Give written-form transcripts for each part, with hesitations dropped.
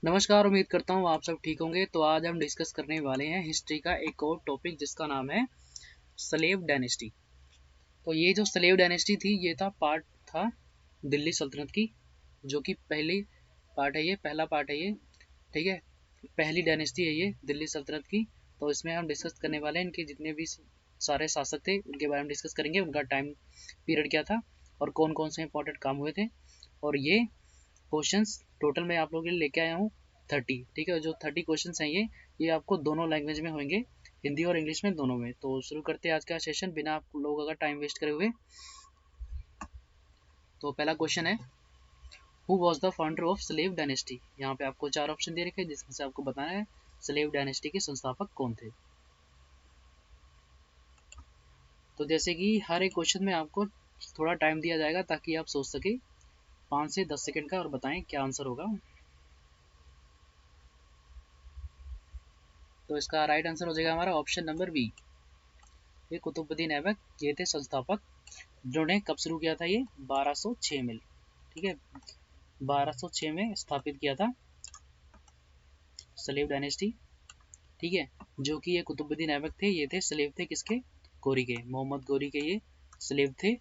नमस्कार, उम्मीद करता हूँ आप सब ठीक होंगे। तो आज हम डिस्कस करने वाले हैं हिस्ट्री का एक और टॉपिक जिसका नाम है स्लेव डायनेस्टी। तो ये जो स्लेव डायनेस्टी थी ये पार्ट था दिल्ली सल्तनत की, जो कि पहला पार्ट है ये। ठीक है, पहली डायनेस्टी है ये दिल्ली सल्तनत की। तो इसमें हम डिस्कस करने वाले हैं इनके जितने भी सारे शासक थे उनके बारे में डिस्कस करेंगे, उनका टाइम पीरियड क्या था और कौन कौन से इंपॉर्टेंट काम हुए थे। और ये क्वेश्चंस टोटल मैं आप लोगों के लिए लेके आया हूँ 30। ठीक है, जो 30 क्वेश्चंस हैं ये आपको दोनों लैंग्वेज में होंगे, हिंदी और इंग्लिश में, दोनों में। तो शुरू करते हैं आज का सेशन बिना आप लोगों का टाइम वेस्ट करे हुए। तो पहला क्वेश्चन है, who was the founder of slave dynasty. यहाँ पे आपको 4 ऑप्शन दे रखे हैं जिसमें से आपको बताना है स्लेव डायनेस्टी के संस्थापक कौन थे। तो जैसे कि हर एक क्वेश्चन में आपको थोड़ा टाइम दिया जाएगा ताकि आप सोच सके 5 से 10 सेकंड का, और बताएं क्या आंसर होगा। तो इसका राइट आंसर हो जाएगा हमारा ऑप्शन नंबर बी, ये कुतुबुद्दीन ऐबक ये थे संस्थापक, जिन्होंने कब शुरू किया था, ये 1206 में। ठीक है, 1206 में स्थापित किया था स्लेव डायनेस्टी। ठीक है, जो कि ये कुतुबुद्दीन ऐबक थे, ये थे स्लेव थे किसके, गोरी के, मोहम्मद गोरी के ये स्लेव थे,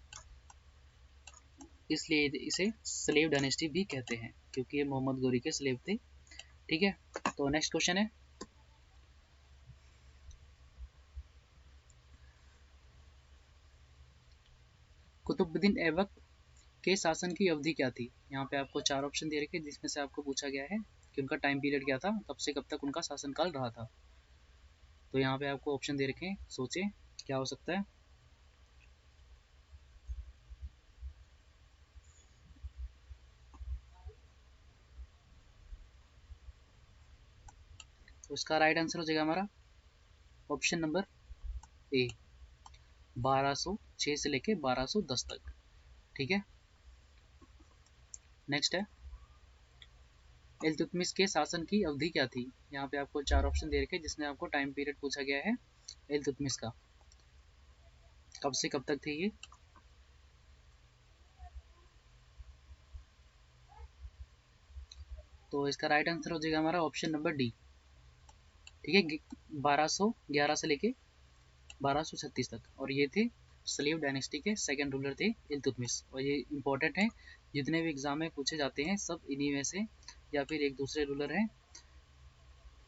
इसलिए इसे स्लेव डायनेस्टी भी कहते हैं क्योंकि ये मोहम्मद गोरी के स्लेव थे। ठीक है, तो नेक्स्ट क्वेश्चन है, कुतुबुद्दीन ऐबक के शासन की अवधि क्या थी। यहाँ पे आपको 4 ऑप्शन दे रखे जिसमें से आपको पूछा गया है कि उनका टाइम पीरियड क्या था, कब से कब तक उनका शासनकाल रहा था। तो यहाँ पे आपको ऑप्शन दे रखे हैं, सोचे क्या हो सकता है। तो इसका राइट आंसर हो जाएगा हमारा ऑप्शन नंबर ए, 1206 से लेके 1210 तक। ठीक है, नेक्स्ट है, इल्तुतमिश के शासन की अवधि क्या थी। यहाँ पे आपको 4 ऑप्शन दे रखे जिसमें आपको टाइम पीरियड पूछा गया है इल्तुतमिश का, कब से कब तक थे ये। तो इसका राइट आंसर हो जाएगा हमारा ऑप्शन नंबर डी। ठीक है, 1211 से लेके 1236 तक, और ये थे स्लेव डायनेस्टी के सेकंड रूलर थे इल्तुतमिश। और ये इंपॉर्टेंट है, जितने भी एग्जाम में पूछे जाते हैं सब इन्हीं में से, या फिर एक दूसरे रूलर हैं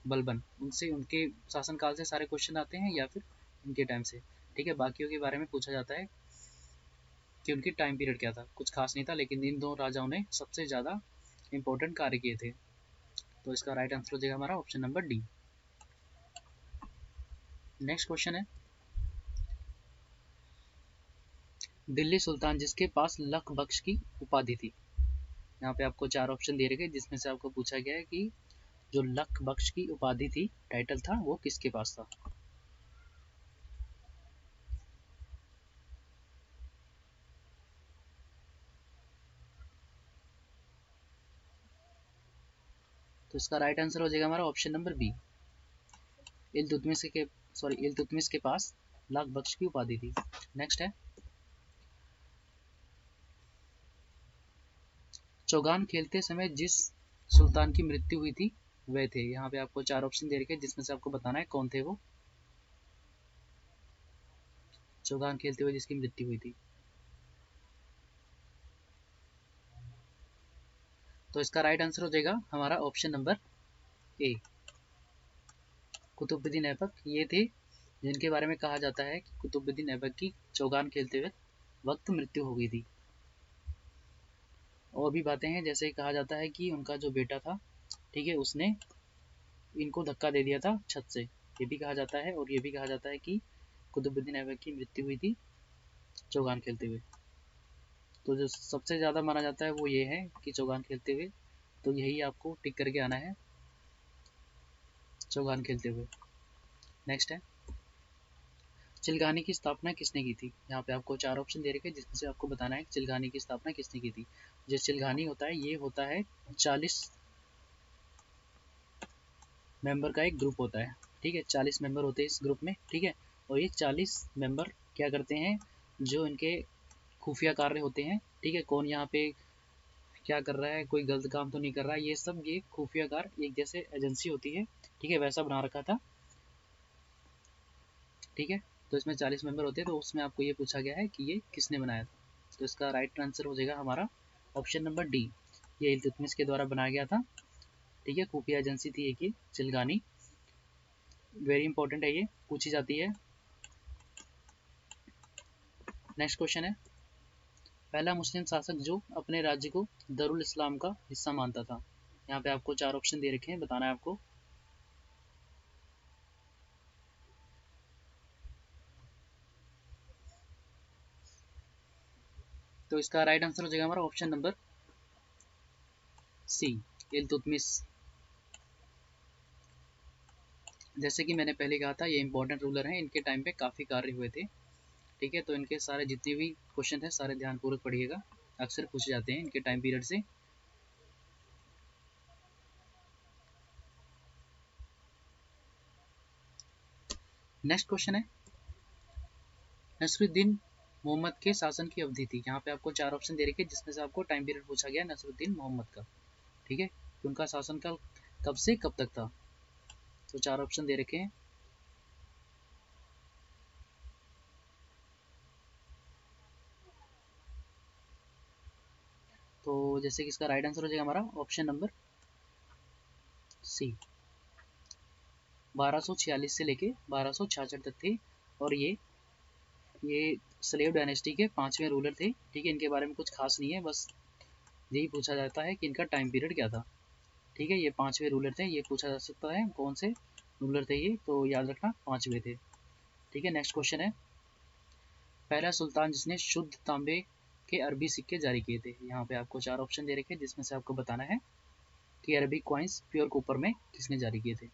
बलबन, उनसे उनके शासनकाल से सारे क्वेश्चन आते हैं, या फिर इनके टाइम से। ठीक है, बाकियों के बारे में पूछा जाता है कि उनकी टाइम पीरियड क्या था, कुछ खास नहीं था, लेकिन इन दो राजाओं ने सबसे ज़्यादा इंपॉर्टेंट कार्य किए थे। तो इसका राइट आंसर हो जाएगा हमारा option number D. Next question है, दिल्ली सुल्तान जिसके पास लख बख्श की उपाधि थी। यहाँ पे आपको 4 ऑप्शन दे रखे जिसमें से आपको पूछा गया है कि जो लख बख्श की उपाधि थी, टाइटल था, वो किसके पास था। तो इसका राइट आंसर हो जाएगा हमारा ऑप्शन नंबर बी, इल्तुतमिश के पास लख बख्श की उपाधि थी। नेक्स्ट है, चौगान खेलते समय जिस सुल्तान की मृत्यु हुई थी वह थे। यहाँ पे आपको 4 ऑप्शन दे रखे जिसमें से आपको बताना है कौन थे वो, चौगान खेलते हुए जिसकी मृत्यु हुई थी। तो इसका राइट आंसर हो जाएगा हमारा option number A, Qutbuddin Aibak ये थे जिनके बारे में कहा जाता है कि कुतुबुद्दीन ऐबक की चौगान खेलते हुए वक्त मृत्यु हो गई थी। और भी बातें हैं, जैसे कहा जाता है कि उनका जो बेटा था, ठीक है, उसने इनको धक्का दे दिया था छत से, ये भी कहा जाता है। और ये भी कहा जाता है कि कुतुबुद्दीन ऐबक की मृत्यु हुई थी चौगान खेलते हुए। तो जो सबसे ज़्यादा माना जाता है वो ये है कि चौगान खेलते हुए, तो यही आपको टिक करके आना है, चौगान खेलते हुए। नेक्स्ट है, चिलगानी की स्थापना किसने की थी। यहाँ पे आपको 4 ऑप्शन दे रखे जिसमें से आपको बताना है कि चिलगानी की स्थापना किसने की थी। जो चिलगानी होता है ये होता है 40 मेंबर का एक ग्रुप होता है। ठीक है, 40 मेंबर होते हैं इस ग्रुप में। ठीक है, और ये 40 मेंबर क्या करते हैं, जो इनके खुफिया कार्य होते हैं। ठीक है, कौन यहाँ पे क्या कर रहा है, कोई गलत काम तो नहीं कर रहा है, ये सब ये खुफिया कार एक जैसे एजेंसी होती है, ठीक है, वैसा बना रखा था, ठीक है। तो इसमें 40 मेंबर होते हैं, तो उसमें आपको ये पूछा गया है कि ये किसने बनाया था। तो इसका राइट आंसर हो जाएगा हमारा ऑप्शन नंबर डी, ये इल्तुतमिश के द्वारा बनाया गया था, ठीक है। खुफिया एजेंसी थी एक, ये चिलगानी, वेरी इंपॉर्टेंट है, ये पूछी जाती है। नेक्स्ट क्वेश्चन है, पहला मुस्लिम शासक जो अपने राज्य को दारुल इस्लाम का हिस्सा मानता था। यहाँ पे आपको 4 ऑप्शन दे रखे हैं, बताना है आपको। तो इसका राइट आंसर हो जाएगा हमारा ऑप्शन नंबर सी, इल्तुतमिश। जैसे कि मैंने पहले कहा था, ये इंपॉर्टेंट रूलर हैं, इनके टाइम पे काफ़ी कार्य हुए थे, ठीक है। तो इनके सारे जितने भी क्वेश्चन हैं सारे ध्यानपूर्वक पढ़िएगा, अक्सर पूछे जाते हैं इनके टाइम पीरियड से। नेक्स्ट क्वेश्चन है, नसरुद्दीन मोहम्मद के शासन की अवधि थी। यहाँ पे आपको 4 ऑप्शन दे रखे हैं, जिसमें से आपको टाइम पीरियड पूछा गया नसरुद्दीन मोहम्मद का, ठीक है, कि उनका शासनकाल कब से कब तक था। तो 4 ऑप्शन दे रखे हैं। तो जैसे कि इसका राइट आंसर हो जाएगा हमारा ऑप्शन नंबर सी, 1246 से लेके 1266 तक थे, और ये स्लेव डायनेस्टी के 5वें रूलर थे, ठीक है। इनके बारे में कुछ खास नहीं है, बस यही पूछा जाता है कि इनका टाइम पीरियड क्या था, ठीक है। ये 5वें रूलर थे, ये पूछा जा सकता है कौन से रूलर थे ये, तो याद रखना 5वें थे, ठीक है। नेक्स्ट क्वेश्चन है, पहला सुल्तान जिसने शुद्ध तांबे के अरबी सिक्के जारी किए थे। यहाँ पे आपको 4 ऑप्शन दे रखे हैं, जिसमें से आपको बताना है कि अरबी कॉइन्स प्योर कॉपर में किसने जारी किए थे।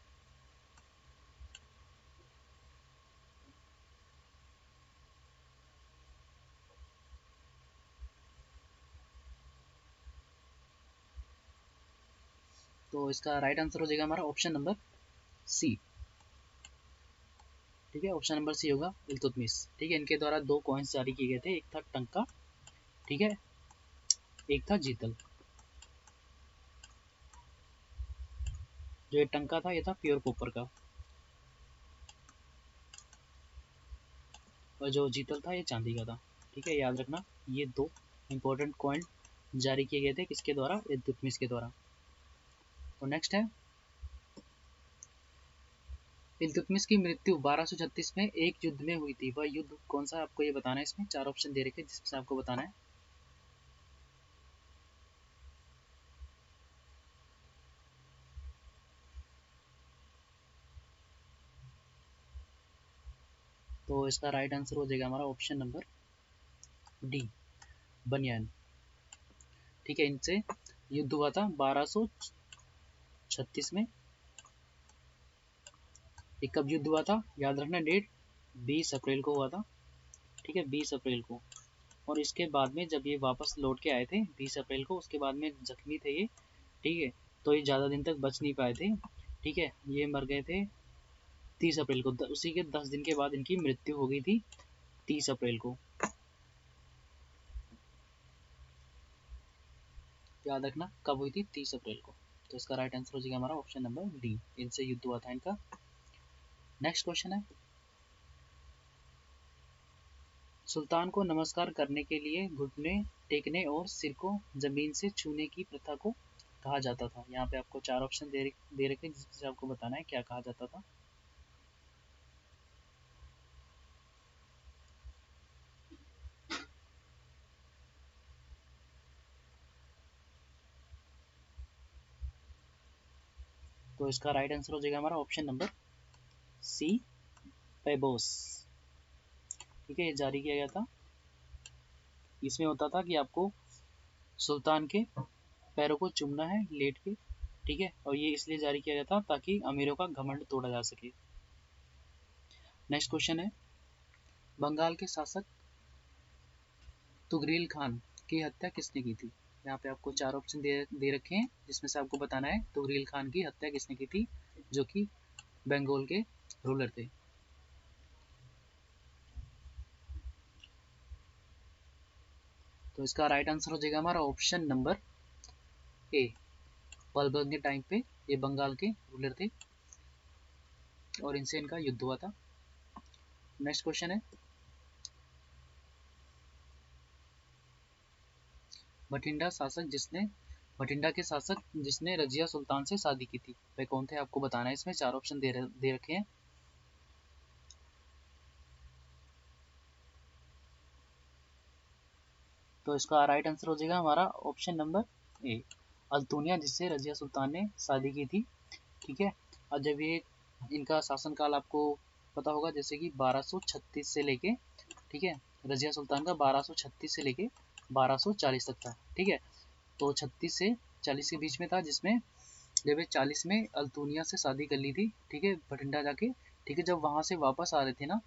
तो इसका राइट आंसर हो जाएगा हमारा ऑप्शन नंबर सी, ठीक है। ऑप्शन नंबर सी होगा इल्तुतमिश, ठीक है। इनके द्वारा 2 कॉइन्स जारी किए गए थे, एक था टंका, ठीक है, एक था जीतल। जो ये टंका था ये था प्योर कॉपर का, और जो जीतल था ये चांदी का था, ठीक है। याद रखना ये 2 इंपॉर्टेंट कॉइन जारी किए गए थे किसके द्वारा, इल्तुतमिश के द्वारा। तो नेक्स्ट है, इल्तुतमिश की मृत्यु 1236 में एक युद्ध में हुई थी, वह युद्ध कौन सा आपको ये बताना है। इसमें 4 ऑप्शन दे रखे, जिसमें से आपको बताना है। तो इसका राइट आंसर हो जाएगा हमारा ऑप्शन नंबर डी, बनियान, ठीक है। इनसे युद्ध हुआ था 1236 में। ये कब युद्ध हुआ था, याद रखना डेट, 20 अप्रैल को हुआ था, ठीक है, 20 अप्रैल को। और इसके बाद में जब ये वापस लौट के आए थे 20 अप्रैल को, उसके बाद में जख्मी थे ये, ठीक है। तो ये ज़्यादा दिन तक बच नहीं पाए थे, ठीक है, ये मर गए थे 30 अप्रैल को, उसी के 10 दिन के बाद इनकी मृत्यु हो गई थी 30 अप्रैल को, याद रखना कब हुई थी, 30 अप्रैल को। तो इसका राइट आंसर हो जाएगा हमारा ऑप्शन नंबर डी, इनसे युद्ध हुआ था इनका। नेक्स्ट क्वेश्चन है, सुल्तान को नमस्कार करने के लिए घुटने टेकने और सिर को जमीन से छूने की प्रथा को कहा जाता था। यहाँ पे आपको 4 ऑप्शन दे रखे हैं, जिसमें से आपको बताना है क्या कहा जाता था। तो इसका राइट आंसर हो जाएगा हमारा ऑप्शन नंबर सी, पेबोस, ठीक है। ये जारी किया गया था, इसमें होता था कि आपको सुल्तान के पैरों को चूमना है लेट के, ठीक है, और ये इसलिए जारी किया गया था ताकि अमीरों का घमंड तोड़ा जा सके। नेक्स्ट क्वेश्चन है, बंगाल के शासक तुगरील खान की हत्या किसने की थी। यहाँ पे आपको 4 ऑप्शन दे रखे हैं, जिसमें से आपको बताना है तुगरील खान की हत्या किसने की थी, जो कि बंगाल के रूलर थे। तो इसका राइट आंसर हो जाएगा हमारा ऑप्शन नंबर ए, बलबन के टाइम पे ये बंगाल के रूलर थे और इनसे इनका युद्ध हुआ था। नेक्स्ट क्वेश्चन है, भटिंडा के शासक जिसने रजिया सुल्तान से शादी की थी, वे कौन थे? आपको बताना है। इसमें 4 ऑप्शन दे रखे हैं। तो इसका राइट आंसर हो जाएगा हमारा ऑप्शन नंबर ए, अल्तुनिया, जिससे रजिया सुल्तान ने शादी की थी। ठीक है। और जब ये इनका शासनकाल आपको पता होगा, जैसे कि 1236 से लेके, ठीक है, रजिया सुल्तान का 1236 से लेके 1240 तक था। ठीक है। तो 36 से 40 के बीच में था, जिसमें जब ये 40 में अल्तुनिया से शादी कर ली थी, ठीक है, बठिंडा जाके। ठीक है। जब वहाँ से वापस आ रहे थे ना,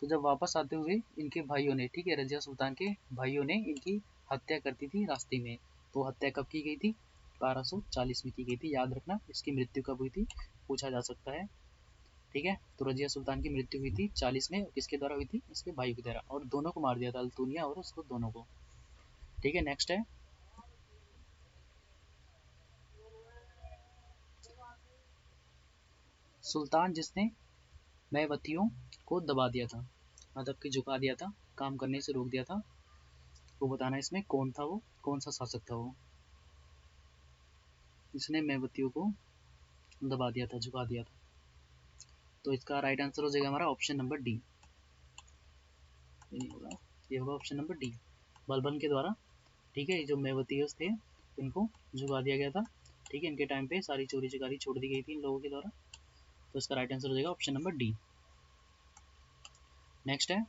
तो जब वापस आते हुए इनके भाइयों ने, ठीक है, रजिया सुल्तान के भाइयों ने इनकी हत्या कर दी थी रास्ते में। तो हत्या कब की गई थी? 1240 में की गई थी। याद रखना, इसकी मृत्यु कब हुई थी, पूछा जा सकता है। ठीक है। तो रजिया सुल्तान की मृत्यु हुई थी 40 में। किसके द्वारा हुई थी? इसके भाई के द्वारा। और दोनों को मार दिया था, अल्तुनिया और उसको, दोनों को। ठीक है। नेक्स्ट है, सुल्तान जिसने मैवतियों को दबा दिया था, मतलब कि झुका दिया था, काम करने से रोक दिया था, वो बताना है। इसमें कौन था वो, कौन सा शासक था वो जिसने मैवतियों को दबा दिया था, झुका दिया था? तो इसका राइट आंसर हो जाएगा हमारा ऑप्शन नंबर डी। ये होगा ऑप्शन नंबर डी, बलबन के द्वारा। ठीक है। ये जो मेवतीय थे, इनको झुका दिया गया था। ठीक है। इनके टाइम पे सारी चोरी चकारी छोड़ दी गई थी इन लोगों के द्वारा। तो इसका राइट आंसर हो जाएगा ऑप्शन नंबर डी। नेक्स्ट है,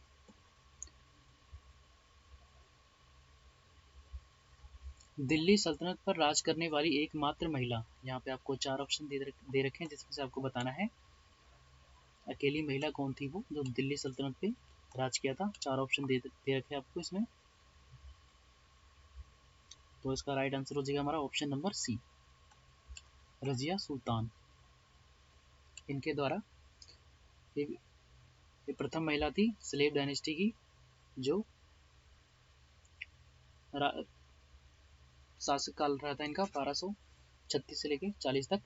दिल्ली सल्तनत पर राज करने वाली एकमात्र महिला। यहाँ पे आपको 4 ऑप्शन दे रखे हैं, जिसमें से आपको बताना है अकेली महिला कौन थी वो जो दिल्ली सल्तनत पे राज किया था। 4 ऑप्शन दे रखे हैं आपको इसमें। तो इसका राइट आंसर हो जाएगा हमारा option number C, Razia Sultan. इनके द्वारा ये, ये प्रथम महिला थी स्लेव डायनेस्टी की, जो शासक काल रहा था इनका 1236 से लेके 40 तक।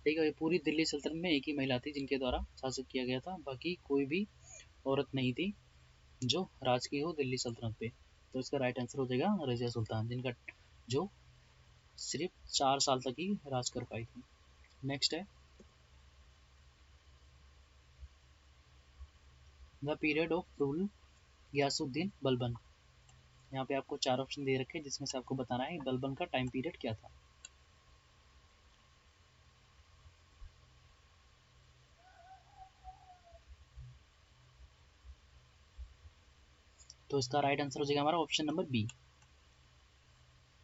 ठीक है। ये पूरी दिल्ली सल्तनत में एक ही महिला थी जिनके द्वारा शासक किया गया था, बाकी कोई भी औरत नहीं थी जो राज की हो दिल्ली सल्तनत पे। तो इसका राइट आंसर हो जाएगा रजिया सुल्तान, जिनका जो सिर्फ 4 साल तक ही राज कर पाई थी। नेक्स्ट है, the period of rule Ghiyasuddin Balban. यहाँ पे आपको 4 ऑप्शन दे रखे हैं, जिसमें से आपको बताना है बलबन का टाइम पीरियड क्या था। तो इसका राइट आंसर हो जाएगा हमारा ऑप्शन नंबर बी,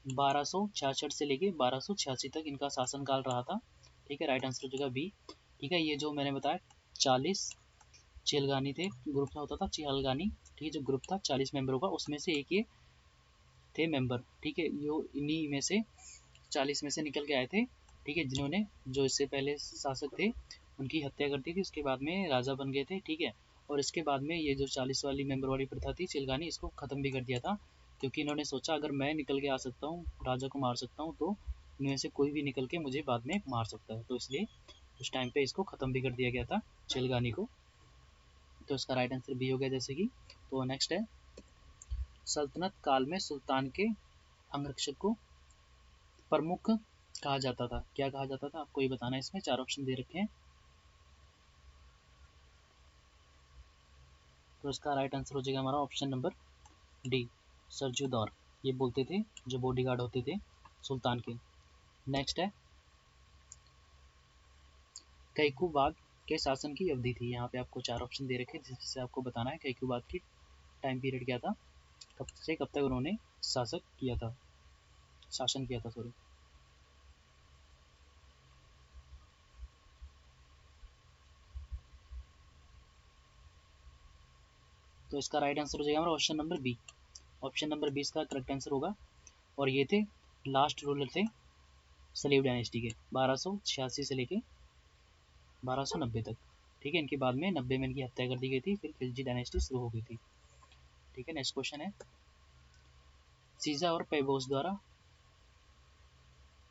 1266 से लेके 1286 तक इनका शासनकाल रहा था। ठीक है। राइट आंसर हो जाएगा बी। ठीक है। ये जो मैंने बताया 40 चिलगानी थे, ग्रुप होता था चिलगानी। ठीक है। जो ग्रुप था 40 मेंबरों का, उसमें से एक ये थे मेंबर। ठीक है। यो इन्हीं में से 40 में से निकल के आए थे। ठीक है। जिन्होंने, जो इससे पहले शासक थे, उनकी हत्या कर दी थी, उसके बाद में राजा बन गए थे। ठीक है। और इसके बाद में ये जो 40 वाली मेंबर वाली प्रथा थी चिलगानी, इसको ख़त्म भी कर दिया था, क्योंकि इन्होंने सोचा अगर मैं निकल के आ सकता हूँ, राजा को मार सकता हूँ, तो इनमें से कोई भी निकल के मुझे बाद में मार सकता है। तो इसलिए उस टाइम पे इसको ख़त्म भी कर दिया गया था चिलगानी को। तो इसका राइट आंसर बी हो गया जैसे कि। तो नेक्स्ट है, सल्तनत काल में सुल्तान के अंगरक्षक को प्रमुख कहा जाता था। क्या कहा जाता था आपको ये बताना है। इसमें 4 ऑप्शन दे रखे हैं। तो इसका राइट आंसर हो जाएगा हमारा ऑप्शन नंबर डी, सरजूदौर। ये बोलते थे जो बॉडीगार्ड होते थे सुल्तान के। नेक्स्ट है, कैकुबाद के शासन की अवधि थी। यहाँ पे आपको 4 ऑप्शन दे रखे हैं, जिससे आपको बताना है कैकुबाद की टाइम पीरियड क्या था, कब से कब तक उन्होंने शासन किया था सॉरी। तो इसका राइट आंसर हो जाएगा हमारा option number B. Option number 20 का करेक्ट आंसर होगा। और ये थे लास्ट रूलर थे सलीब डायनेस्टी के, 1286 से लेके 1290 तक। ठीक है। इनके बाद में 90 में इनकी हत्या कर दी गई थी, फिर खिलजी डायनेस्टी शुरू हो गई थी। ठीक है। नेक्स्ट क्वेश्चन है, सीजा और पेबोस द्वारा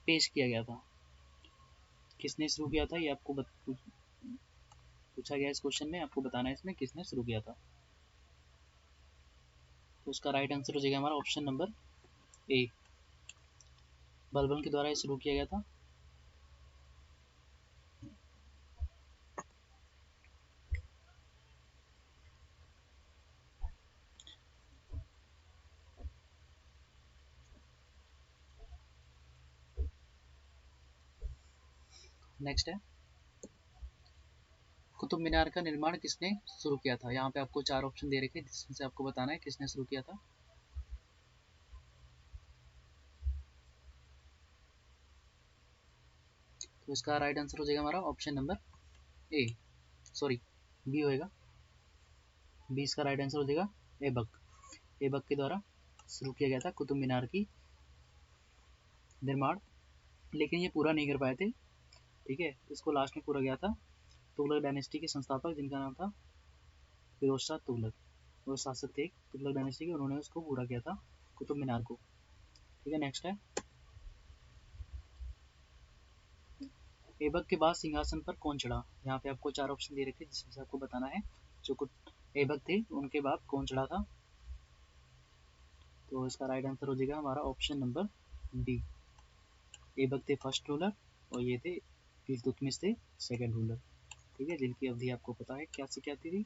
पेश किया गया था? किसने शुरू किया था ये आपको पूछा गया इस क्वेश्चन में, आपको बताना है इसमें किसने शुरू किया था। तो उसका राइट आंसर हो जाएगा हमारा ऑप्शन नंबर ए, बलबन के द्वारा ये शुरू किया गया था। नेक्स्ट है, कुतुब मीनार का निर्माण किसने शुरू किया था? यहाँ पे आपको 4 ऑप्शन दे रखे जिसमें से आपको बताना है किसने शुरू किया था। तो इसका राइट आंसर हो जाएगा हमारा option number A, sorry B होएगा, बी इसका राइट आंसर हो जाएगा। ऐबक, ऐबक के द्वारा शुरू किया गया था कुतुब मीनार की निर्माण, लेकिन ये पूरा नहीं कर पाए थे। ठीक है, इसको लास्ट में पूरा गया था तुगलक डायनेस्टी के संस्थापक जिनका नाम था फिरोज शाह तुगलक, वो शासक थे तुगलक डायनेस्टी के, उन्होंने उसको पूरा किया था कुतुब मीनार को। ठीक है, नेक्स्ट है, ऐबक के बाद सिंहासन पर कौन चढ़ा? यहाँ पे आपको 4 ऑप्शन दे रखे जिसमें से आपको बताना है जो कुछ ऐबक थे उनके बाद कौन चढ़ा था। तो इसका राइट आंसर हो जाएगा हमारा ऑप्शन नंबर डी, ऐबक थे फर्स्ट रूलर और ये थे इल्तुतमिश थे सेकंड रूलर। ठीक है, जिनकी अवधि आपको पता है क्या से क्या थी,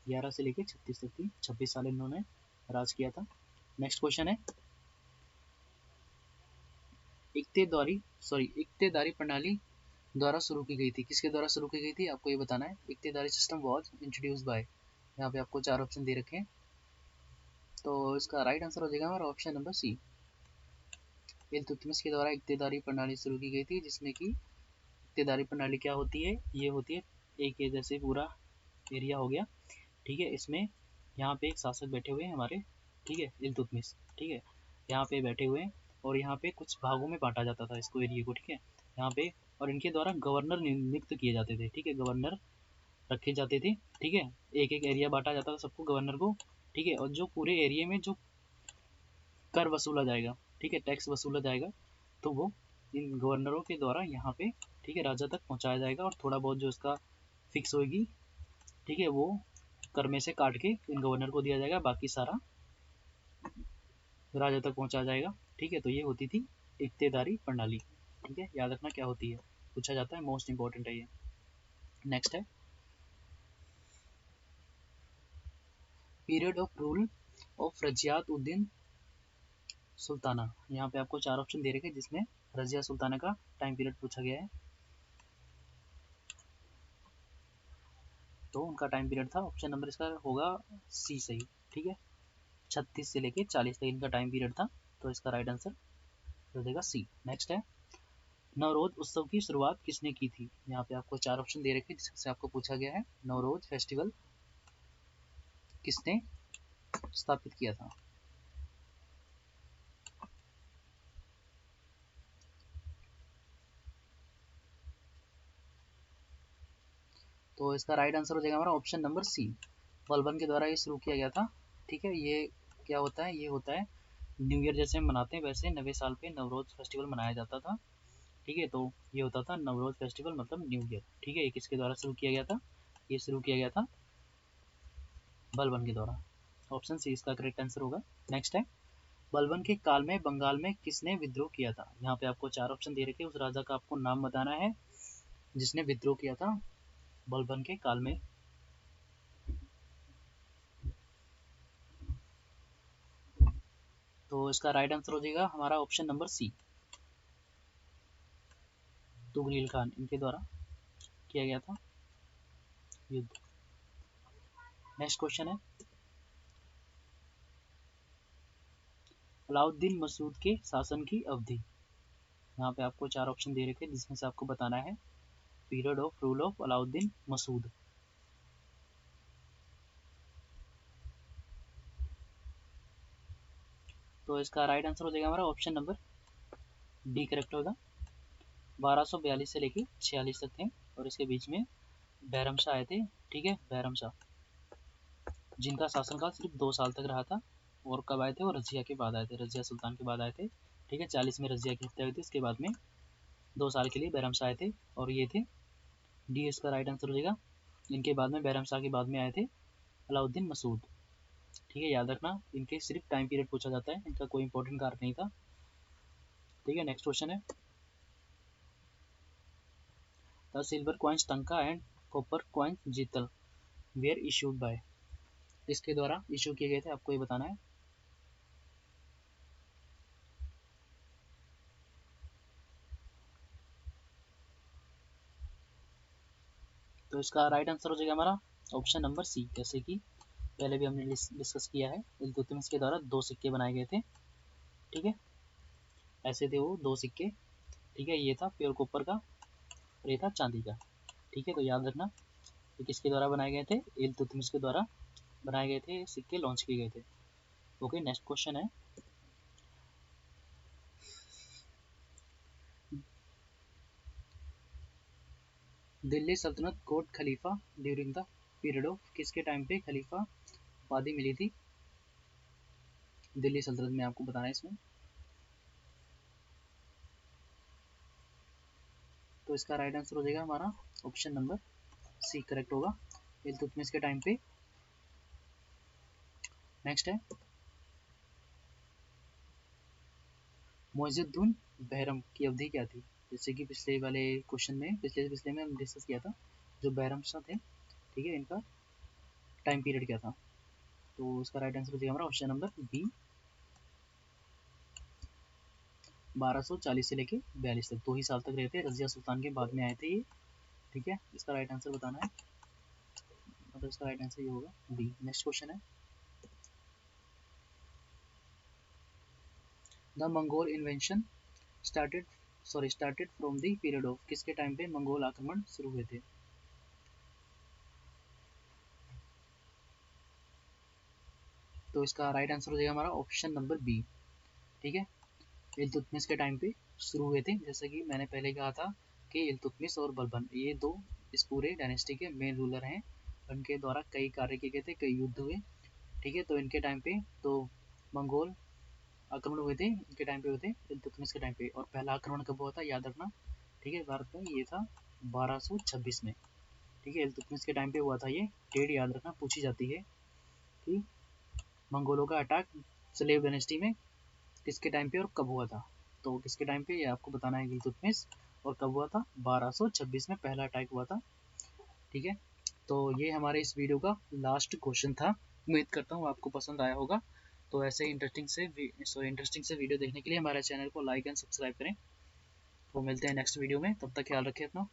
11 से लेकर 36 तक थी, 26 साल इन्होंने राज किया था। नेक्स्ट क्वेश्चन है, इक्तेदारी प्रणाली द्वारा शुरू की गई थी, किसके द्वारा शुरू की गई थी आपको ये बताना है। इक्तेदारी सिस्टम वॉज इंट्रोड्यूस बाय, यहाँ पे आपको 4 ऑप्शन दे रखे हैं। तो इसका राइट आंसर हो जाएगा हमारा ऑप्शन नंबर सी, इल्तुतमिश के द्वारा इक्तेदारी प्रणाली शुरू की गई थी, जिसमें कि इक्तेदारी प्रणाली क्या होती है, ये होती है एक जैसे पूरा एरिया हो गया। ठीक है, इसमें यहाँ पे एक शासक बैठे हुए हैं हमारे, ठीक है इल्तुतमिश, ठीक है यहाँ पे बैठे हुए हैं और यहाँ पे कुछ भागों में बांटा जाता था इसको एरिया को। ठीक है, यहाँ पे और इनके द्वारा गवर्नर नियुक्त किए जाते थे। ठीक है, गवर्नर रखे जाते थे। ठीक है, एक एक एरिया बांटा जाता था सबको, गवर्नर को। ठीक है, और जो पूरे एरिया में जो कर वसूला जाएगा, ठीक है टैक्स वसूला जाएगा, तो वो इन गवर्नरों के द्वारा यहाँ पे ठीक है राजा तक पहुँचाया जाएगा, और थोड़ा बहुत जो इसका फिक्स होगी ठीक है वो कर में से काट के इन गवर्नर को दिया जाएगा, बाकी सारा राजा तक पहुंचा जाएगा। ठीक है, तो ये होती थी इक्तेदारी प्रणाली। ठीक है, याद रखना क्या होती है, पूछा जाता है, मोस्ट इंपॉर्टेंट है ये। नेक्स्ट है, period of rule of Raziyat Uddin Sultana, यहाँ पे आपको 4 ऑप्शन दे रखे जिसमें रजिया सुल्ताना का टाइम पीरियड पूछा गया है। तो उनका टाइम पीरियड था, ऑप्शन नंबर इसका होगा सी सही। ठीक है, 36 से लेके 40 तक इनका टाइम पीरियड था, तो इसका राइट आंसर हो जाएगा सी। नेक्स्ट है, नवरोज उत्सव की शुरुआत किसने की थी? यहाँ पे आपको 4 ऑप्शन दे रखे जिससे आपको पूछा गया है नवरोज फेस्टिवल किसने स्थापित किया था। तो इसका राइट आंसर हो जाएगा हमारा ऑप्शन नंबर सी, बलबन के द्वारा ये शुरू किया गया था। ठीक है, ये क्या होता है, ये होता है न्यू ईयर जैसे हम मनाते हैं वैसे नवे साल पे नवरोज फेस्टिवल मनाया जाता था। ठीक है, तो ये होता था नवरोज फेस्टिवल मतलब न्यू ईयर। ठीक है, ये किसके द्वारा शुरू किया गया था, ये शुरू किया गया था बलबन के द्वारा, ऑप्शन सी इसका करेक्ट आंसर होगा। नेक्स्ट है, बलबन के काल में बंगाल में किसने विद्रोह किया था? यहाँ पे आपको 4 ऑप्शन दे रखे, उस राजा का आपको नाम बताना है जिसने विद्रोह किया था बलबन के काल में। तो इसका राइट आंसर हो जाएगा हमारा ऑप्शन नंबर सी, तुगरील खान, इनके द्वारा किया गया था युद्ध। नेक्स्ट क्वेश्चन है, अलाउद्दीन मसूद के शासन की अवधि, यहाँ पे आपको 4 ऑप्शन दे रखे जिसमें से आपको बताना है period of rule of Alauddin Masud. तो इसका राइट आंसर हो जाएगा हमारा ऑप्शन नंबर डी करेक्ट होगा। 1242 से लेके 46 तक थे, और इसके बीच में बैरम शाह आए थे। ठीक है, बैरम शाह जिनका शासनकाल सिर्फ 2 साल तक रहा था, और कब आए थे, वो रजिया के बाद आए थे, रजिया सुल्तान के बाद आए थे। ठीक है, 40 में रजिया की हत्या हुई थी, इसके बाद में 2 साल के लिए बैरमशाह आए थे और ये थे डी इसका राइट आंसर हो जाएगा। इनके बाद में बैरमशाह के बाद में आए थे अलाउद्दीन मसूद। ठीक है, याद रखना इनके सिर्फ टाइम पीरियड पूछा जाता है, इनका कोई इंपॉर्टेंट कारक नहीं था। ठीक है, नेक्स्ट क्वेश्चन है द सिल्वर कॉइन्स टंका एंड कॉपर कॉइन्स जीतल वेयर इशूड बाय, इसके द्वारा इशू किए गए थे, आपको ये बताना है। तो इसका राइट आंसर हो जाएगा हमारा ऑप्शन नंबर सी। जैसे कि पहले भी हमने डिस्कस किया है, इल्तुतमिश के द्वारा 2 सिक्के बनाए गए थे। ठीक है, ऐसे थे वो 2 सिक्के। ठीक है, ये था प्योर कॉपर का और ये था चांदी का। ठीक है, तो याद रखना ये किसके द्वारा बनाए गए थे, इल्तुतमिश के द्वारा बनाए गए थे, सिक्के लॉन्च किए गए थे। ओके, नेक्स्ट क्वेश्चन है दिल्ली सल्तनत कोट खलीफा ड्यूरिंग द पीरियड ऑफ, किसके टाइम पे खलीफा उपाधि मिली थी दिल्ली सल्तनत में, आपको बताना है इसमें। तो इसका राइट आंसर हो जाएगा हमारा ऑप्शन नंबर सी करेक्ट होगा, इल्तुतमिश के टाइम पे। नेक्स्ट है मुइज़ुद्दीन बहरम की अवधि क्या थी। जैसे कि पिछले वाले क्वेश्चन में पिछले में हम डिस्कस किया था, जो बहरम शाह थे, ठीक है, इनका टाइम पीरियड क्या था। तो इसका राइट आंसर हो जाएगा हमारा ऑप्शन नंबर बी 1240 से लेके 42 तक, 2 ही साल तक रहते, रजिया सुल्तान के बाद में आए थे ये। ठीक है, इसका राइट आंसर बताना है, मतलब इसका राइट आंसर ये होगा डी। नेक्स्ट क्वेश्चन है the Mongol invention started from the period of, किसके टाइम पे मंगोल आक्रमण शुरू हुए थे। तो इसका राइट आंसर हो जाएगा हमारा ऑप्शन नंबर बी। ठीक है, इल्तुतमिश के टाइम पे शुरू हुए थे। जैसे कि मैंने पहले कहा था कि इल्तुतमिश और बलबन ये 2 इस पूरे डायनेस्टी के मेन रूलर हैं, उनके द्वारा कई कार्य किए गए थे, कई युद्ध हुए। ठीक है, तो इनके टाइम पे तो मंगोल आक्रमण हुए थे, इनके टाइम पे हुए थे इल्तुतमिश के टाइम पे। और पहला आक्रमण कब हुआ था याद रखना, ठीक है, भारत में ये था 1226 में। ठीक है, इल्तुतमिश के टाइम पे हुआ था ये, डेट याद रखना पूछी जाती है कि मंगोलों का अटैक स्लेव डायनेस्टी में किसके टाइम पे और कब हुआ था। तो किसके टाइम पे ये आपको बताना है इल्तुतमिश, और कब हुआ था, 1226 में पहला अटैक हुआ था। ठीक है, तो ये हमारे इस वीडियो का लास्ट क्वेश्चन था। उम्मीद करता हूँ आपको पसंद आया होगा। तो ऐसे इंटरेस्टिंग से वीडियो देखने के लिए हमारे चैनल को लाइक एंड सब्सक्राइब करें। तो मिलते हैं नेक्स्ट वीडियो में, तब तक ख्याल रखें अपना।